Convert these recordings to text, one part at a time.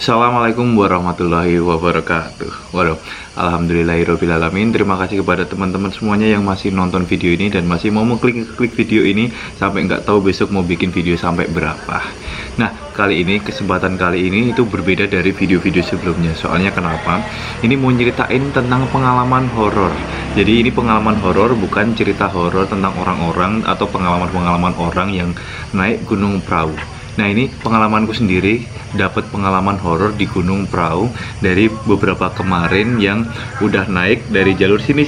Assalamualaikum warahmatullahi wabarakatuh. Waduh, alhamdulillahirobbilalamin. Terima kasih kepada teman-teman semuanya yang masih nonton video ini dan masih mau mengklik video ini sampai nggak tahu besok mau bikin video sampai berapa. Nah, kesempatan kali ini itu berbeda dari video-video sebelumnya. Soalnya kenapa? Ini mau nyeritain tentang pengalaman horor. Jadi ini pengalaman horor, bukan cerita horor tentang orang-orang atau pengalaman-pengalaman orang yang naik gunung perahu. Nah, ini pengalamanku sendiri, dapat pengalaman horor di Gunung Prau dari beberapa kemarin yang udah naik dari jalur sini.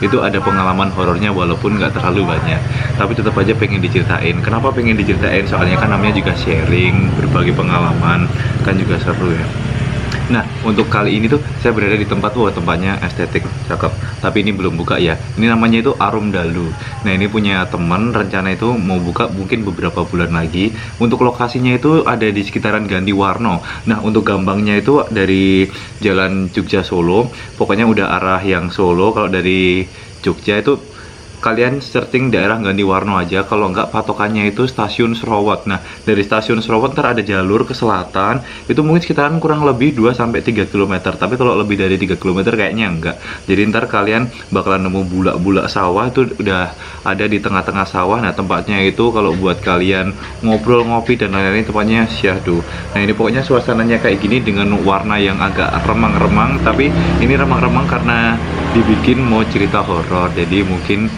Itu ada pengalaman horornya walaupun nggak terlalu banyak. Tapi tetap aja pengen diceritain. Kenapa pengen diceritain? Soalnya kan namanya juga sharing, berbagi pengalaman, kan juga seru ya. Nah, untuk kali ini tuh saya berada di tempat, tempatnya estetik, cakep. Tapi ini belum buka ya. Ini namanya itu Arum Dalu. Nah, ini punya teman, rencana itu mau buka mungkin beberapa bulan lagi. Untuk lokasinya itu ada di sekitaran Ganti Warno. Nah, untuk gampangnya itu dari Jalan Jogja Solo. Pokoknya udah arah yang Solo. Kalau dari Jogja itu kalian searching daerah Ganti Warno aja. Kalau nggak, patokannya itu stasiun Serowot. Nah, dari stasiun Serowot ntar ada jalur ke selatan. Itu mungkin sekitaran kurang lebih 2-3 km. Tapi kalau lebih dari 3 km kayaknya enggak. Jadi ntar kalian bakalan nemu bulak-bulak sawah. Itu udah ada di tengah-tengah sawah. Nah, tempatnya itu kalau buat kalian ngobrol, ngopi, dan lain-lain, tempatnya syahdu. Nah, ini pokoknya suasananya kayak gini dengan warna yang agak remang-remang. Tapi ini remang-remang karena dibikin mau cerita horor. Jadi mungkin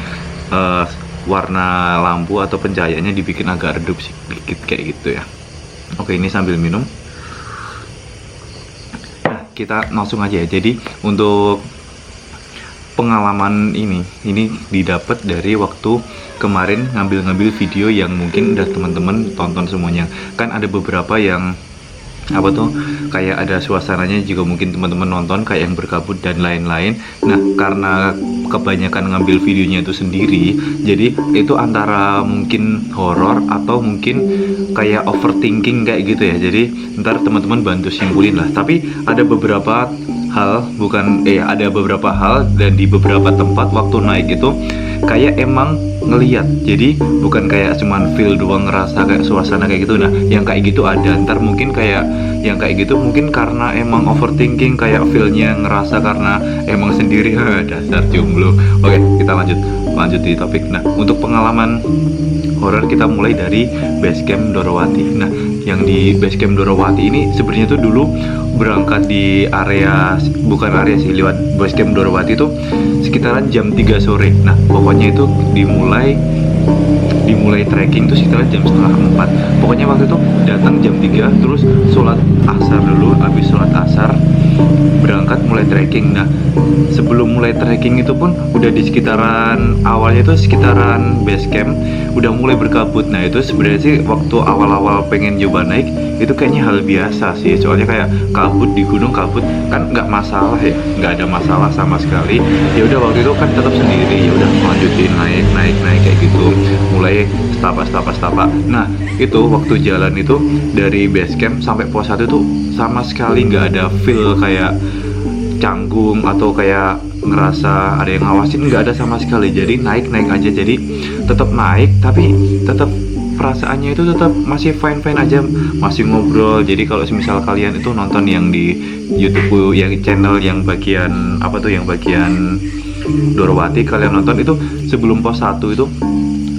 warna lampu atau pencahayaannya dibikin agak redup sedikit kayak gitu ya. Oke, ini sambil minum. Nah, kita langsung aja ya. Jadi untuk pengalaman ini didapat dari waktu kemarin ngambil video yang mungkin udah teman-teman tonton semuanya. Kan ada beberapa yang kayak ada suasananya juga mungkin teman-teman nonton, kayak yang berkabut dan lain-lain. Nah, karena kebanyakan ngambil videonya itu sendiri, jadi itu antara mungkin horor atau mungkin kayak overthinking kayak gitu ya. Jadi ntar teman-teman bantu simpulin lah. Tapi ada beberapa hal, ada beberapa hal, dan di beberapa tempat waktu naik itu kayak emang ngeliat. Jadi bukan kayak cuman feel doang, ngerasa kayak suasana kayak gitu. Nah, yang kayak gitu ada. Ntar mungkin kayak yang kayak gitu mungkin karena emang overthinking, kayak feelnya ngerasa karena emang sendiri. Dasar jomblo. Oke, kita lanjut di topik. Nah, untuk pengalaman horor kita mulai dari Basecamp Dorowati. Nah, yang di Basecamp Dorowati ini sebenarnya tuh dulu berangkat di lewat Basecamp Dorowati itu sekitaran jam 3 sore. Nah, pokoknya itu dimulai trekking tuh sekitaran jam setengah 4. Pokoknya waktu itu datang jam 3, terus sholat asar dulu. Habis sholat asar berangkat mulai trekking. Nah, sebelum mulai trekking itu pun udah di sekitaran awalnya itu sekitaran base camp udah mulai berkabut. Nah, itu sebenarnya sih waktu awal-awal pengen coba naik itu kayaknya hal biasa sih. Soalnya kayak kabut di gunung, kabut kan nggak masalah ya, nggak ada masalah sama sekali. Ya udah, waktu itu kan tetap sendiri, ya udah lanjutin naik kayak gitu, mulai setapak. Nah, itu waktu jalan itu dari base camp sampai pos 1 itu sama sekali nggak ada feel kayak canggung atau kayak ngerasa ada yang ngawasin, nggak ada sama sekali. Jadi naik aja. Jadi tetap naik, tapi tetap perasaannya itu tetap masih fine aja, masih ngobrol. Jadi kalau misal kalian itu nonton yang di YouTube, yang channel yang bagian yang bagian Dorowati, kalian nonton itu sebelum pos 1 itu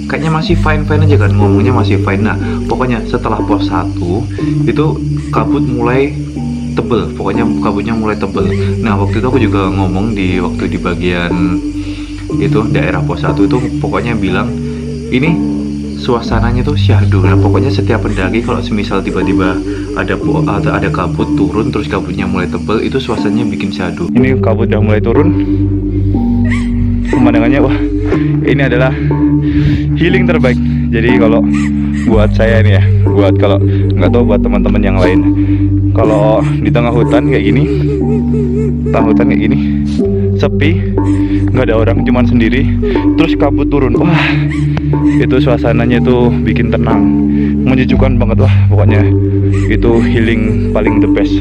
kayaknya masih fine aja kan, ngomongnya masih fine. Nah, pokoknya setelah pos 1 itu kabut mulai tebel, kabutnya mulai tebel. Nah, waktu itu aku juga ngomong di bagian itu daerah pos 1 itu pokoknya bilang ini suasananya tuh syahdu. Nah, pokoknya setiap pendaki kalau semisal tiba-tiba ada kabut turun, terus kabutnya mulai tebel, itu suasananya bikin syahdu. Ini kabut udah mulai turun, pemandangannya ini adalah healing terbaik. Jadi kalau buat saya ini ya, kalau nggak tahu buat teman-teman yang lain, kalau di tengah hutan kayak gini, sepi, nggak ada orang, cuman sendiri, terus kabut turun, itu suasananya itu bikin tenang, menyejukkan banget. Pokoknya itu healing paling the best.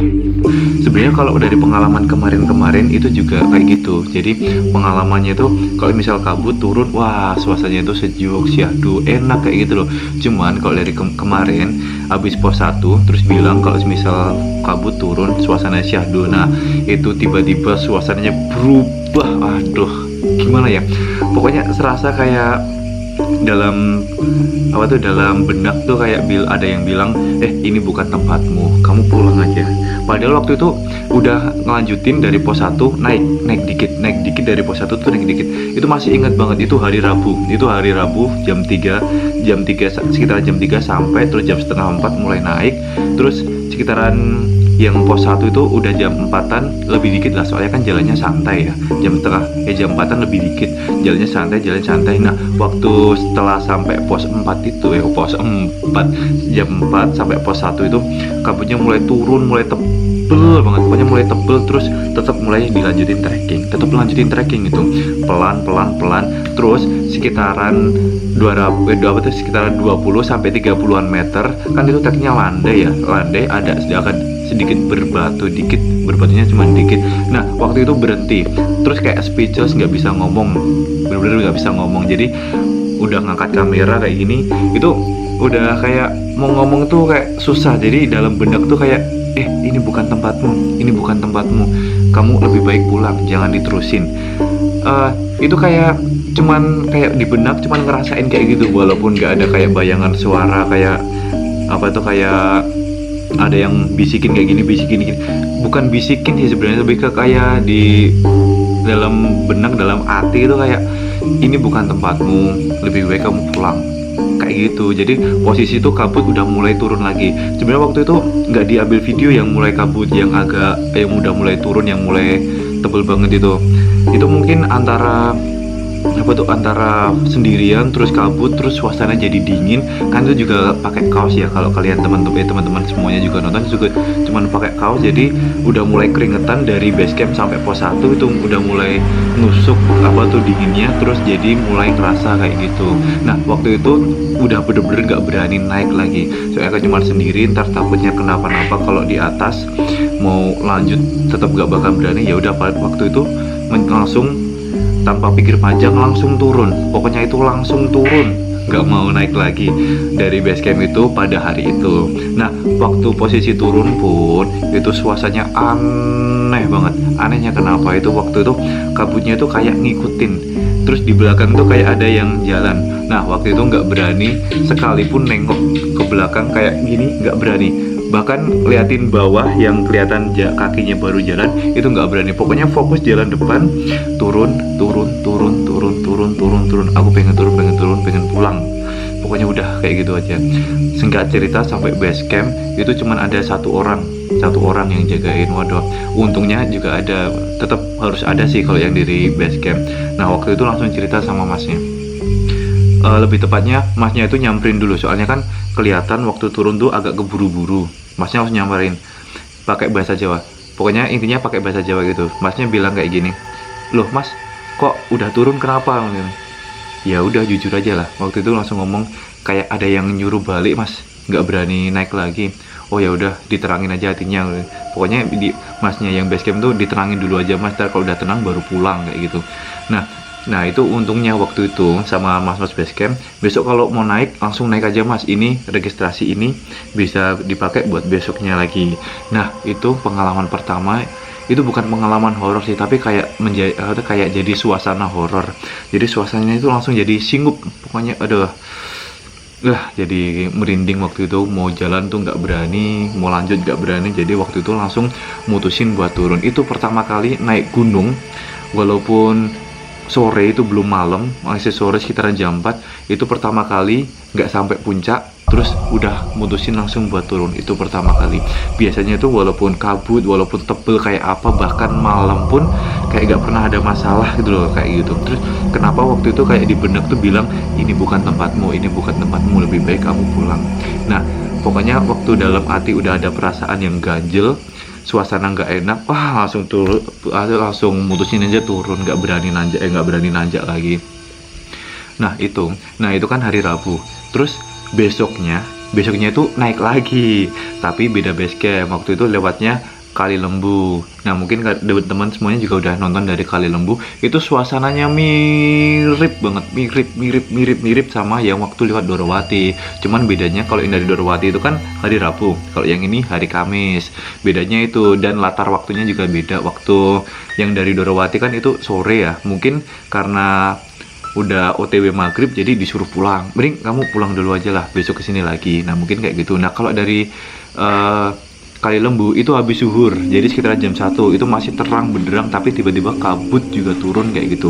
Sebenarnya kalau dari pengalaman kemarin-kemarin itu juga kayak gitu. Jadi pengalamannya itu kalau misal kabut turun, wah suasananya itu sejuk, syahdu, enak kayak gitu loh. Cuman kalau dari kemarin habis pos 1 terus bilang kalau misal kabut turun suasana syahdu, nah itu tiba-tiba suasananya berubah. Aduh, gimana ya, pokoknya serasa kayak dalam dalam benak tuh kayak ada yang bilang ini bukan tempatmu, kamu pulang aja. Padahal waktu itu udah ngelanjutin dari pos 1 naik dikit dari pos 1 tuh naik dikit. Itu masih ingat banget, itu hari Rabu jam 3 sekitar jam 3 sampai terus jam setengah 4 mulai naik, terus sekitaran yang pos 1 itu udah jam 4-an lebih dikit lah, soalnya kan jalannya santai ya, jam 4-an lebih dikit, jalan santai. Nah waktu setelah sampai pos 4 itu jam 4 sampai pos 1 itu kabutnya mulai turun, mulai tebel banget, pokoknya mulai tebel, terus tetap mulai dilanjutin trekking itu pelan, terus sekitaran 20 sampai 30-an meter kan itu treknya landai ada sedikit berbatunya cuma dikit. Nah waktu itu berhenti, terus kayak speechless, nggak bisa ngomong, bener-bener nggak bisa ngomong. Jadi udah ngangkat kamera kayak gini, itu udah kayak mau ngomong tuh kayak susah. Jadi dalam benak tuh kayak ini bukan tempatmu, kamu lebih baik pulang, jangan diterusin. Itu kayak cuman kayak di benak cuman ngerasain kayak gitu, walaupun nggak ada kayak bayangan suara kayak kayak ada yang bisikin kayak gini, bukan bisikin sih sebenarnya, lebih ke kayak di dalam benak, dalam hati itu kayak ini bukan tempatmu, lebih baik kamu pulang, kayak gitu. Jadi posisi itu kabut udah mulai turun lagi. Sebenarnya waktu itu nggak diambil video yang mulai kabut yang udah mulai turun, yang mulai tebel banget itu mungkin antara sendirian terus kabut terus suasana jadi dingin kan. Itu juga pakai kaos ya, kalau kalian teman-teman semuanya juga nonton juga cuman pakai kaos, jadi udah mulai keringetan dari base camp sampai pos 1 itu udah mulai nusuk dinginnya, terus jadi mulai ngerasa kayak gitu. Nah waktu itu udah bener-bener gak berani naik lagi, soalnya kan cuma sendiri, ntar takutnya kenapa-napa kalau di atas, mau lanjut tetap gak bakal berani. Ya udah waktu itu langsung tanpa pikir panjang langsung turun, pokoknya itu langsung turun, nggak mau naik lagi dari base camp itu pada hari itu. Nah waktu posisi turun pun itu suasananya aneh banget. Anehnya kenapa, itu waktu itu kabutnya itu kayak ngikutin, terus di belakang tuh kayak ada yang jalan. Nah waktu itu nggak berani sekalipun nengok ke belakang kayak gini, nggak berani. Bahkan liatin bawah yang kelihatan kakinya baru jalan itu nggak berani. Pokoknya fokus jalan depan, turun. Aku pengen pulang. Pokoknya udah kayak gitu aja. Singkat cerita sampai base camp itu cuman ada satu orang yang jagain. Waduh, untungnya juga ada, tetap harus ada sih kalau yang dari base camp. Nah waktu itu langsung cerita sama masnya. Lebih tepatnya masnya itu nyamperin dulu, soalnya kan kelihatan waktu turun tuh agak keburu-buru. Masnya harus nyamperin pakai bahasa Jawa, pokoknya intinya pakai bahasa Jawa gitu. Masnya bilang kayak gini, loh mas kok udah turun kenapa? Ya udah jujur aja lah, waktu itu langsung ngomong kayak ada yang nyuruh balik mas, nggak berani naik lagi. Oh ya udah diterangin aja hatinya, pokoknya masnya yang base camp tuh diterangin dulu aja mas, ntar kalau udah tenang baru pulang kayak gitu. Nah itu untungnya waktu itu sama mas base camp, besok kalau mau naik langsung naik aja mas, ini registrasi ini bisa dipakai buat besoknya lagi. Nah itu pengalaman pertama, itu bukan pengalaman horor sih, tapi kayak jadi suasana horor. Jadi suasananya itu langsung jadi singup, pokoknya jadi merinding. Waktu itu mau jalan tuh nggak berani, mau lanjut nggak berani. Jadi waktu itu langsung mutusin buat turun. Itu pertama kali naik gunung, walaupun sore itu belum malam, masih sore sekitaran jam 4. Itu pertama kali nggak sampai puncak, terus udah mutusin langsung buat turun. Itu pertama kali. Biasanya tuh walaupun kabut, walaupun tebel kayak apa, bahkan malam pun kayak nggak pernah ada masalah gitu loh, kayak gitu. Terus kenapa waktu itu kayak di benak tuh bilang ini bukan tempatmu, lebih baik kamu pulang. Nah pokoknya waktu dalam hati udah ada perasaan yang ganjel, suasana nggak enak, langsung mutusin aja turun, nggak berani nanjak lagi. Nah itu kan hari Rabu. Terus besoknya itu naik lagi, tapi beda base camp. Waktu itu lewatnya Kali Lembu. Nah mungkin teman-teman semuanya juga udah nonton dari Kali Lembu. Itu suasananya mirip banget, mirip sama yang waktu lewat Dorowati. Cuman bedanya kalau yang dari Dorowati itu kan hari Rabu, kalau yang ini hari Kamis. Bedanya itu, dan latar waktunya juga beda. Waktu yang dari Dorowati kan itu sore ya. Mungkin karena udah OTW maghrib jadi disuruh pulang. Mending kamu pulang dulu aja lah, besok kesini lagi. Nah mungkin kayak gitu. Nah kalau dari Kali Lembu itu habis zuhur, jadi sekitar jam 1 itu masih terang benderang, tapi tiba-tiba kabut juga turun kayak gitu.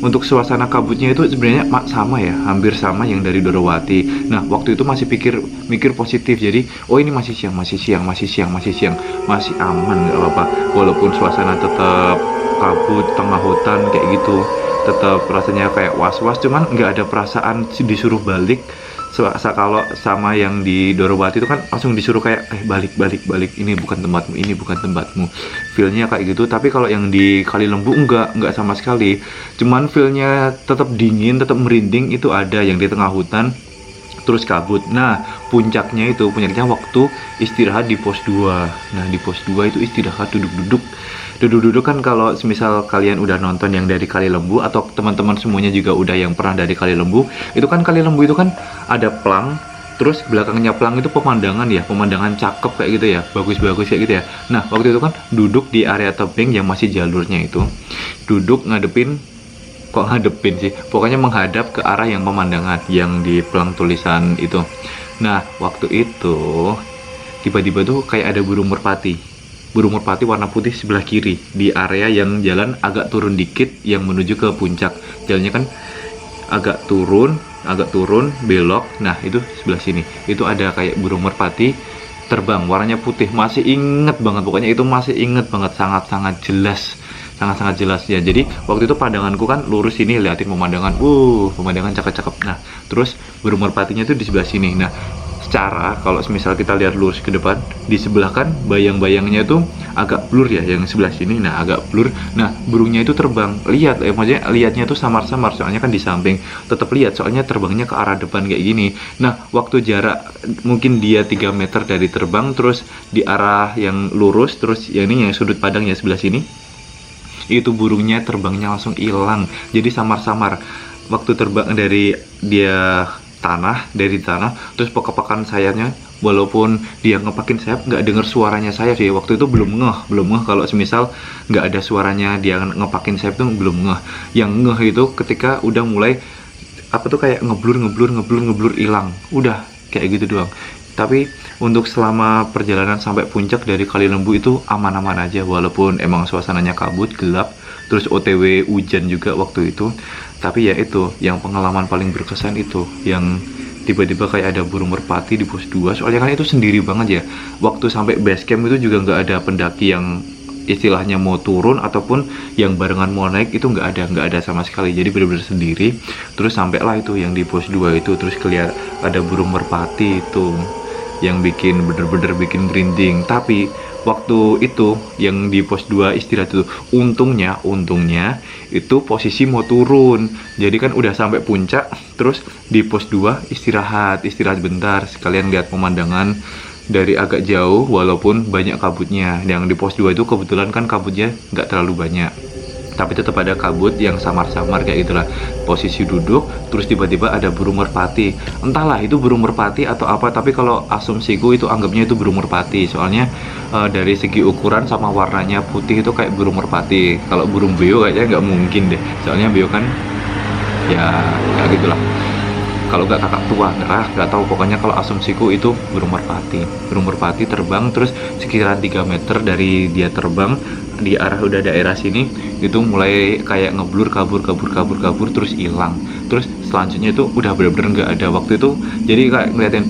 Untuk suasana kabutnya itu sebenarnya sama ya, hampir sama yang dari Dorowati. Nah waktu itu masih mikir positif, jadi oh ini masih siang, masih aman, nggak apa-apa. Walaupun suasana tetap kabut tengah hutan kayak gitu, tetap rasanya kayak was-was, cuman nggak ada perasaan disuruh balik. Kalau sama yang di Dorowati itu kan langsung disuruh kayak balik, ini bukan tempatmu, feelnya kayak gitu. Tapi kalau yang di Kali Lembu enggak sama sekali, cuman feelnya tetap dingin, tetap merinding, itu ada yang di tengah hutan terus kabut. Nah puncaknya waktu istirahat di pos 2. Nah di pos 2 itu istirahat duduk kan. Kalau semisal kalian udah nonton yang dari Kali Lembu, atau teman-teman semuanya juga udah yang pernah dari Kali Lembu, itu kan Kali Lembu itu kan ada plang, terus belakangnya plang itu pemandangan cakep kayak gitu ya, bagus kayak gitu ya. Nah waktu itu kan duduk di area tebing yang masih jalurnya itu, duduk pokoknya menghadap ke arah yang pemandangan yang di plang tulisan itu. Nah waktu itu tiba-tiba tuh kayak ada burung merpati warna putih sebelah kiri di area yang jalan agak turun dikit yang menuju ke puncak. Jalannya kan agak turun belok. Nah itu sebelah sini itu ada kayak burung merpati terbang warnanya putih. Masih inget banget, pokoknya itu masih inget banget, sangat-sangat jelas ya. Jadi waktu itu pandanganku kan lurus ini liatin pemandangan cakep-cakep. Nah terus burung merpatinya tuh di sebelah sini. Nah secara kalau misal kita lihat lurus ke depan, di sebelah kan bayang-bayangnya tuh agak blur ya, yang sebelah sini. Nah agak blur. Nah burungnya itu terbang, maksudnya lihatnya tuh samar-samar, soalnya kan di samping, tetap lihat soalnya terbangnya ke arah depan kayak gini. Nah waktu jarak mungkin dia 3 meter dari terbang, terus di arah yang lurus, terus yang ini yang sudut pandang ya sebelah sini, itu burungnya terbangnya langsung hilang, jadi samar-samar. Waktu terbang dari tanah, terus pekepakan sayapnya, walaupun dia ngepakin sayap nggak denger suaranya sayap sih. Waktu itu belum ngeh kalau semisal nggak ada suaranya dia ngepakin sayap tuh belum ngeh. Yang ngeh itu ketika udah mulai kayak ngeblur hilang, udah kayak gitu doang. Tapi untuk selama perjalanan sampai puncak dari Kali Lembu itu aman-aman aja, walaupun emang suasananya kabut, gelap, terus OTW hujan juga waktu itu. Tapi ya itu, yang pengalaman paling berkesan itu, yang tiba-tiba kayak ada burung merpati di pos 2, soalnya kan itu sendiri banget ya. Waktu sampai base camp itu juga nggak ada pendaki yang istilahnya mau turun ataupun yang barengan mau naik, itu nggak ada sama sekali. Jadi benar-benar sendiri. Terus sampailah itu yang di pos 2 itu, terus kelihatan ada burung merpati itu yang bener-bener bikin merinding. Tapi waktu itu yang di pos 2 istirahat itu, untungnya itu posisi mau turun, jadi kan udah sampai puncak, terus di pos 2 istirahat bentar, sekalian lihat pemandangan dari agak jauh, walaupun banyak kabutnya. Yang di pos 2 itu kebetulan kan kabutnya nggak terlalu banyak, tapi tetap ada kabut yang samar-samar kayak gitulah. Posisi duduk, terus tiba-tiba ada burung merpati. Entahlah itu burung merpati atau apa, tapi kalau asumsiku itu anggapnya itu burung merpati. Soalnya dari segi ukuran sama warnanya putih itu kayak burung merpati. Kalau burung beo kayaknya nggak mungkin deh. Soalnya beo kan ya kayak gitulah. Kalau nggak kakak tua, nggak tahu. Pokoknya kalau asumsiku itu burung merpati terbang, terus sekitaran 3 meter dari dia terbang di arah udah daerah sini itu mulai kayak ngeblur, kabur terus hilang. Terus selanjutnya itu udah bener-bener nggak ada. Waktu itu jadi kayak ngeliatin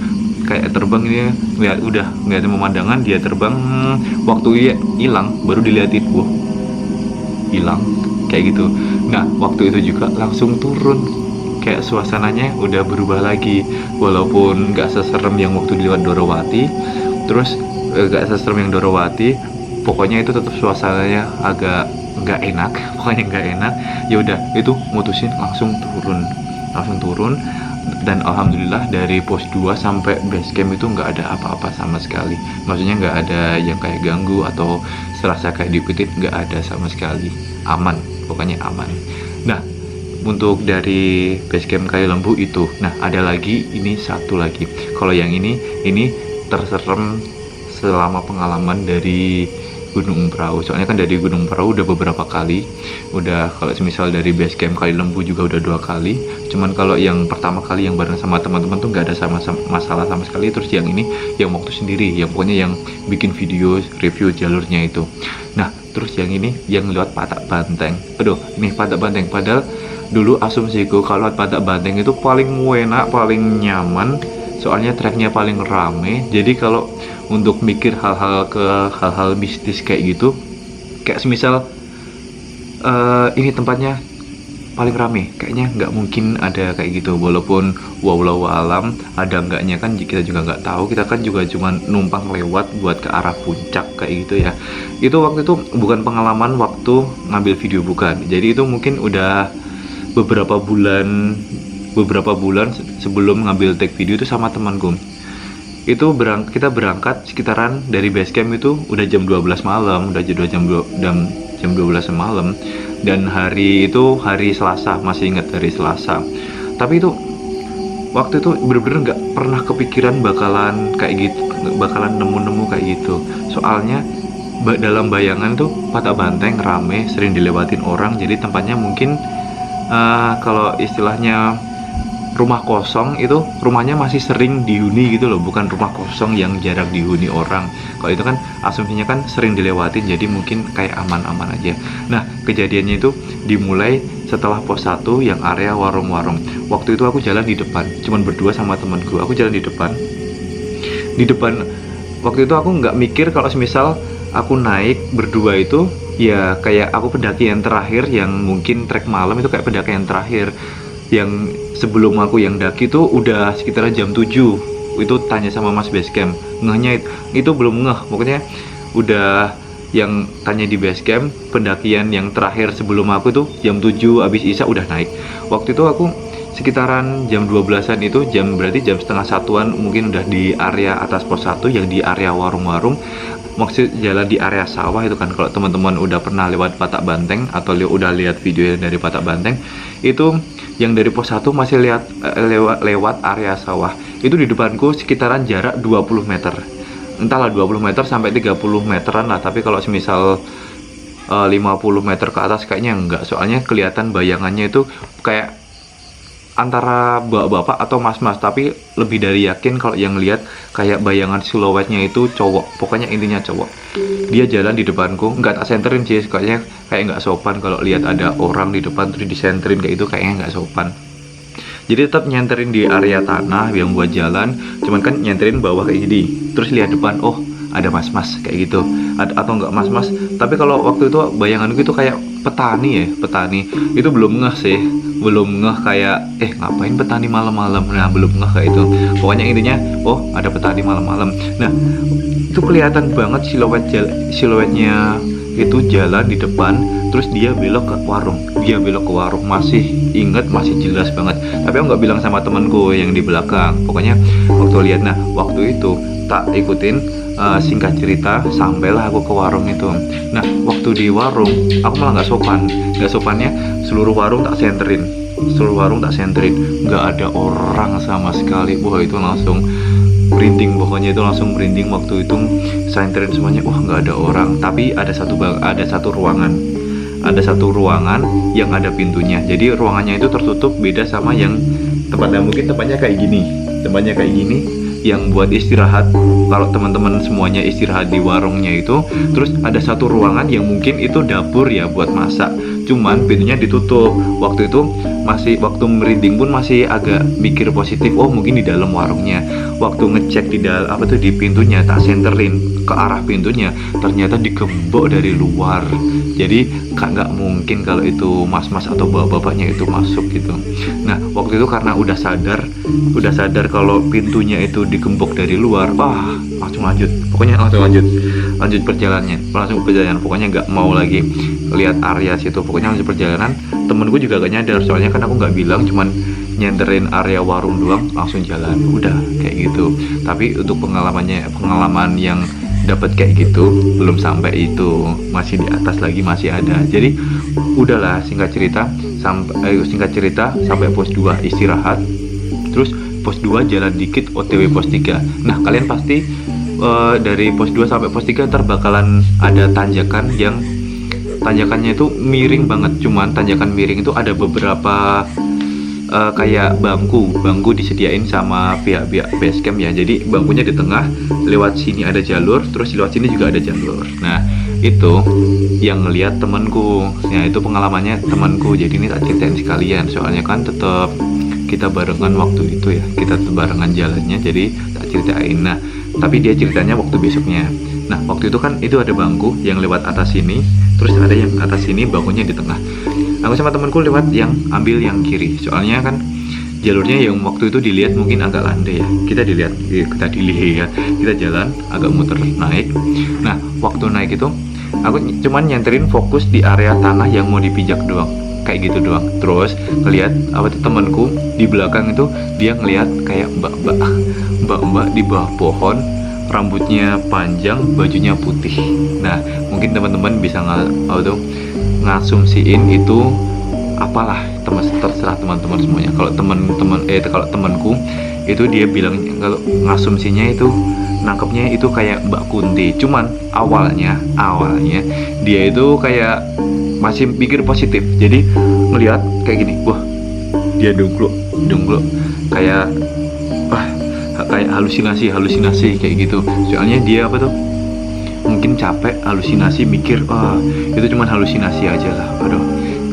kayak terbang ini, ngeliatin pemandangan dia terbang. Waktu dia hilang baru diliatin, hilang kayak gitu. Nah waktu itu juga langsung turun, kayak suasananya udah berubah lagi, walaupun nggak seserem yang waktu di lewat Dorowati. Terus nggak seserem yang Dorowati, pokoknya itu tetap suasananya agak nggak enak, pokoknya nggak enak. Ya udah itu mutusin langsung turun. Dan alhamdulillah dari pos 2 sampai base camp itu nggak ada apa-apa sama sekali. Maksudnya nggak ada yang kayak ganggu atau serasa kayak diikutin, nggak ada sama sekali. Aman, pokoknya aman. Nah, untuk dari base camp Kayu Lembu itu, nah ada lagi, ini satu lagi. Kalau yang ini terserem selama pengalaman dari Gunung Prau. Soalnya kan dari Gunung Prau udah beberapa kali, udah kalau semisal dari base camp Kali Lembu juga udah 2 kali. Cuman kalau yang pertama kali yang bareng sama teman-teman tuh nggak ada masalah sama sekali. Terus yang ini yang waktu sendiri, yang pokoknya yang bikin video review jalurnya itu. Nah terus yang ini yang lewat Patak Banteng. Aduh, ini Patak Banteng, padahal dulu asumsiku kalau lewat Patak Banteng itu paling enak, paling nyaman, soalnya treknya paling rame. Jadi kalau untuk mikir hal-hal mistis kayak gitu, kayak semisal ini tempatnya paling rame, kayaknya nggak mungkin ada kayak gitu. Walaupun wallahu alam ada enggaknya kan kita juga nggak tahu, kita kan juga cuma numpang lewat buat ke arah puncak kayak gitu ya. Itu waktu itu bukan pengalaman waktu ngambil video, bukan. Jadi itu mungkin udah beberapa bulan sebelum ngambil take video itu sama temanku. Itu kita berangkat sekitaran dari base camp itu udah jam 12 malam, udah jam 12 malam, dan hari itu hari Selasa, masih ingat hari Selasa. Tapi itu waktu itu bener-bener nggak pernah kepikiran bakalan kayak gitu, bakalan nemu-nemu kayak gitu. Soalnya dalam bayangan tuh Patak Banteng rame, sering dilewatin orang, jadi tempatnya mungkin kalau istilahnya rumah kosong, itu rumahnya masih sering dihuni gitu loh, bukan rumah kosong yang jarang dihuni orang. Kalau itu kan asumsinya kan sering dilewatin, jadi mungkin kayak aman-aman aja. Nah kejadiannya itu dimulai setelah pos 1 yang area warung-warung. Waktu itu aku jalan di depan, cuman berdua sama temanku. Aku jalan di depan. Waktu itu aku nggak mikir kalau semisal aku naik berdua itu ya kayak aku pendakian terakhir, yang mungkin trek malam itu kayak pendakian terakhir. Yang sebelum aku yang daki tuh udah sekitar jam 7. Itu tanya sama Mas Basecamp, ngehnya itu belum ngeh, pokoknya udah yang tanya di Basecamp, pendakian yang terakhir sebelum aku tuh jam 7 abis Isya udah naik. Waktu itu aku sekitaran jam 12-an itu, berarti jam setengah satuan mungkin udah di area atas pos 1 yang di area warung-warung. Maksud jalan di area sawah itu kan, kalau teman-teman udah pernah lewat Patak Banteng atau udah lihat video dari Patak Banteng, itu yang dari pos 1 masih lewat area sawah. Itu di depanku sekitaran jarak 20 meter. Entahlah 20 meter sampai 30 meteran lah, tapi kalau semisal 50 meter ke atas kayaknya enggak, soalnya kelihatan bayangannya itu kayak antara bapak-bapak atau mas-mas, tapi lebih dari yakin kalau yang lihat kayak bayangan siluetnya itu cowok, pokoknya intinya cowok. Dia jalan di depanku, nggak tak senterin sih, kayaknya kayak nggak sopan kalau lihat ada orang di depan terus disenterin kayak itu, kayaknya nggak sopan. Jadi tetap nyenterin di area tanah yang buat jalan, cuman kan nyenterin bawah kayak gini, terus lihat depan, oh ada mas-mas kayak gitu, atau enggak mas-mas. Tapi kalau waktu itu bayanganku itu kayak petani itu belum ngeh sih, belum ngeh kayak ngapain petani malam-malam. Nah belum ngeh kayak itu, pokoknya intinya oh ada petani malam-malam. Nah itu kelihatan banget siluetnya itu jalan di depan, terus dia belok ke warung, masih inget, masih jelas banget. Tapi aku nggak bilang sama temanku yang di belakang, pokoknya waktu lihat. Nah waktu itu tak ikutin, singkat cerita sampailah aku ke warung itu. Nah waktu di warung aku malah nggak sopannya seluruh warung tak senterin, nggak ada orang sama sekali. Wah itu langsung merinding, pokoknya itu langsung merinding waktu itu. Senterin semuanya, wah nggak ada orang. Tapi ada satu ruangan yang ada pintunya. Jadi ruangannya itu tertutup, beda sama yang tempatnya kayak gini yang buat istirahat. Kalau teman-teman semuanya istirahat di warungnya itu, terus ada satu ruangan yang mungkin itu dapur ya buat masak, cuman pintunya ditutup. Waktu itu waktu merinding pun masih agak mikir positif, oh mungkin di dalam warungnya. Waktu ngecek di pintunya, tak senterin ke arah pintunya, ternyata digembok dari luar. Jadi nggak mungkin kalau itu mas-mas atau bapak-bapaknya itu masuk gitu. Nah waktu itu karena udah sadar kalau pintunya itu digembok dari luar, langsung lanjut perjalanan. Pokoknya nggak mau lagi lihat area situ, pokoknya lanjut perjalanan. Temenku juga gak nyadar, soalnya kan aku nggak bilang, cuman nyenterin area warung doang langsung jalan, udah kayak gitu. Tapi untuk pengalaman yang dapat kayak gitu belum sampai itu, masih di atas lagi, masih ada. Jadi udahlah, singkat cerita sampai pos 2 istirahat, terus pos 2 jalan dikit OTW pos 3. Nah kalian pasti dari pos 2 sampai pos 3 ntar bakalan ada tanjakan yang tanjakannya itu miring banget. Cuman tanjakan miring itu ada beberapa kayak bangku disediain sama pihak base camp ya. Jadi bangkunya di tengah, lewat sini ada jalur, terus lewat sini juga ada jalur. Nah itu yang ngelihat temanku, ya itu pengalamannya temanku. Jadi ini tak ceritain sekalian, soalnya kan tetap kita barengan waktu itu ya, kita tetap barengan jalannya, jadi tak ceritain. Nah tapi dia ceritanya waktu besoknya. Nah waktu itu kan itu ada bangku yang lewat atas sini, terus ada yang atas sini, bangkunya di tengah. Aku sama temanku lewat yang ambil yang kiri, soalnya kan jalurnya yang waktu itu dilihat mungkin agak landai ya. Kita dilihat ya, kita jalan agak muter naik. Nah waktu naik itu aku cuman nyenterin fokus di area tanah yang mau dipijak doang, kayak gitu doang. Terus ngelihat temanku di belakang itu, dia ngelihat kayak mbak di bawah pohon, rambutnya panjang, bajunya putih. Nah mungkin teman-teman bisa ngasumsiin itu apalah, terserah teman-teman semuanya. Kalau kalau temanku itu dia bilang, kalau ngasumsinya itu nangkepnya itu kayak Mbak Kunti. Cuman awalnya dia itu kayak masih pikir positif, jadi ngelihat kayak gini, wah dia dungkluk kayak kayak halusinasi kayak gitu. Soalnya dia mungkin capek, halusinasi, mikir itu cuma halusinasi aja lah.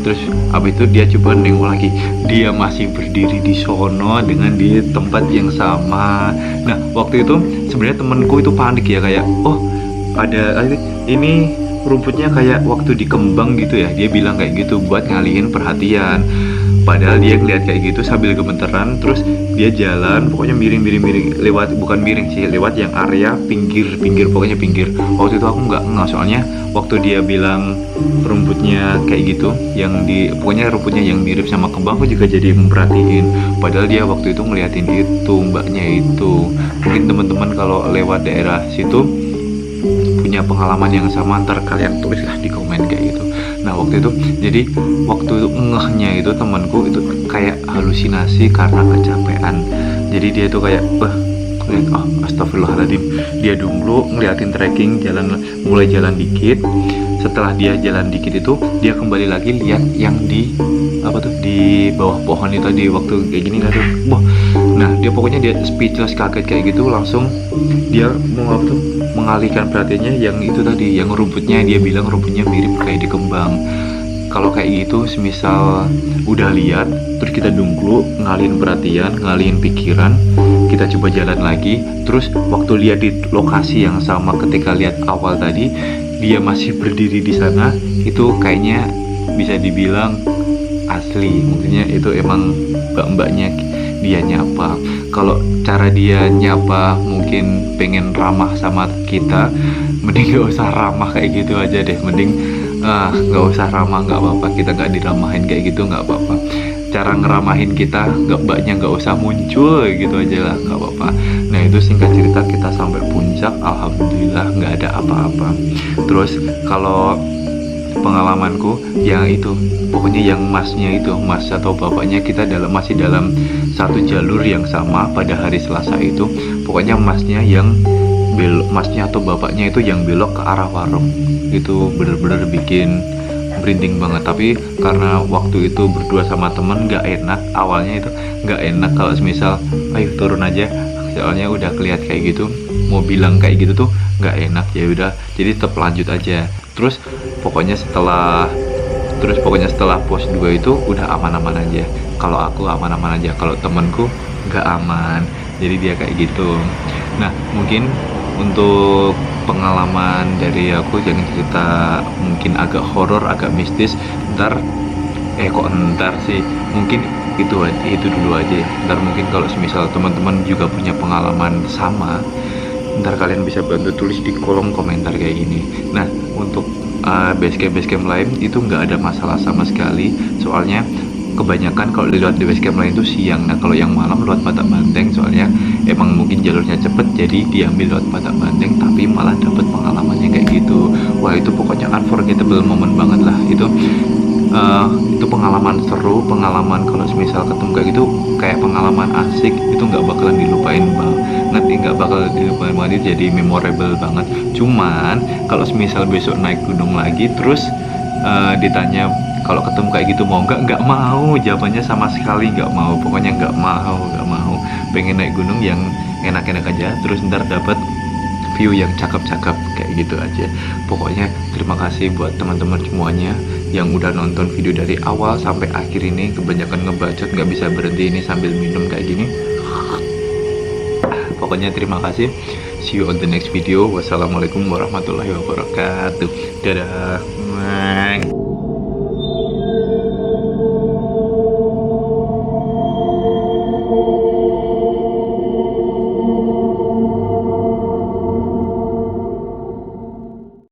Terus abis itu dia coba nengok lagi, dia masih berdiri di sono dengan di tempat yang sama. Nah waktu itu sebenarnya temenku itu panik ya, kayak ada ini rumputnya kayak waktu dikembang gitu ya, dia bilang kayak gitu buat ngalihin perhatian. Padahal dia ngeliat kayak gitu sambil gemeteran, terus dia jalan pokoknya miring lewat, bukan miring sih, lewat yang area pinggir, pokoknya pinggir. Waktu itu aku nggak, soalnya waktu dia bilang rumputnya kayak gitu, pokoknya rumputnya yang mirip sama kembang, aku juga jadi memperhatiin. Padahal dia waktu itu ngeliatin itu, mbaknya itu. Mungkin teman-teman kalau lewat daerah situ punya pengalaman yang sama, ntar kalian tulislah di komen kayak gitu. Nah waktu itu, jadi waktu itu ngehnya itu temanku itu kayak halusinasi karena kecapean. Jadi dia itu kayak astagfirullahaladzim, dia dulu ngeliatin trekking, mulai jalan dikit. Setelah dia jalan dikit itu, dia kembali lagi lihat yang di bawah pohon itu tadi, waktu kayak gini tadi. Nah dia pokoknya dia speechless, kaget kayak gitu. Langsung dia mau mengalihkan perhatiannya yang itu tadi, yang rumputnya, dia bilang rumputnya mirip kayak di kembang. Kalau kayak gitu, semisal udah lihat terus kita dungklu, ngalihin perhatian, ngalihin pikiran, kita coba jalan lagi. Terus waktu lihat di lokasi yang sama ketika lihat awal tadi, dia masih berdiri di sana, itu kayaknya bisa dibilang asli. Mungkinnya itu emang mbak-mbaknya dia nyapa. Kalau cara dia nyapa mungkin pengen ramah sama kita, mending gak usah ramah kayak gitu aja deh. Mending gak usah ramah, gak apa-apa, kita gak diramahin kayak gitu, gak apa-apa. Cara ngeramahin kita, mbaknya gak usah muncul gitu aja lah, gak apa-apa. Nah itu singkat cerita kita sampai puncak, alhamdulillah gak ada apa-apa. Terus kalau pengalamanku yang itu, pokoknya yang mas atau bapaknya, kita masih dalam satu jalur yang sama pada hari Selasa itu. Pokoknya masnya atau bapaknya itu yang belok ke arah warung, itu bener-bener bikin merinding banget. Tapi karena waktu itu berdua sama temen, gak enak awalnya, itu gak enak kalau semisal ayo turun aja, soalnya udah kelihat kayak gitu, mau bilang kayak gitu tuh gak enak. Ya udah, jadi tetap lanjut aja. Terus pokoknya setelah pos 2 itu udah aman-aman aja. Kalau aku aman-aman aja, kalau temenku gak aman, jadi dia kayak gitu. Nah mungkin untuk pengalaman dari aku, jangan cerita mungkin agak horor, agak mistis. Ntar sih, mungkin itu dulu aja ya. Ntar mungkin kalau semisal teman-teman juga punya pengalaman sama, ntar kalian bisa bantu tulis di kolom komentar kayak gini. Nah untuk basecamp lain itu nggak ada masalah sama sekali, soalnya kebanyakan kalau lewat di base camp lain itu siang. Nah kalau yang malam lewat Patak Banteng, soalnya emang mungkin jalurnya cepet jadi diambil lewat Patak Banteng, tapi malah dapet pengalamannya kayak gitu. Wah itu pokoknya unforgettable moment banget lah itu. Itu pengalaman seru, pengalaman kalau misal ketemu kayak gitu kayak pengalaman asik, itu nggak bakalan dilupain banget, nggak bakal dilupain banget, itu jadi memorable banget. Cuman kalau misal besok naik gunung lagi terus ditanya kalau ketemu kayak gitu mau nggak mau, jawabannya sama sekali nggak mau, pokoknya nggak mau, pengen naik gunung yang enak-enak aja, terus ntar dapat view yang cakep-cakep kayak gitu aja. Pokoknya terima kasih buat teman-teman semuanya yang udah nonton video dari awal sampai akhir ini. Kebanyakan ngebacot nggak bisa berhenti ini sambil minum kayak gini. Pokoknya terima kasih, see you on the next video. Wassalamualaikum warahmatullahi wabarakatuh. Dadah.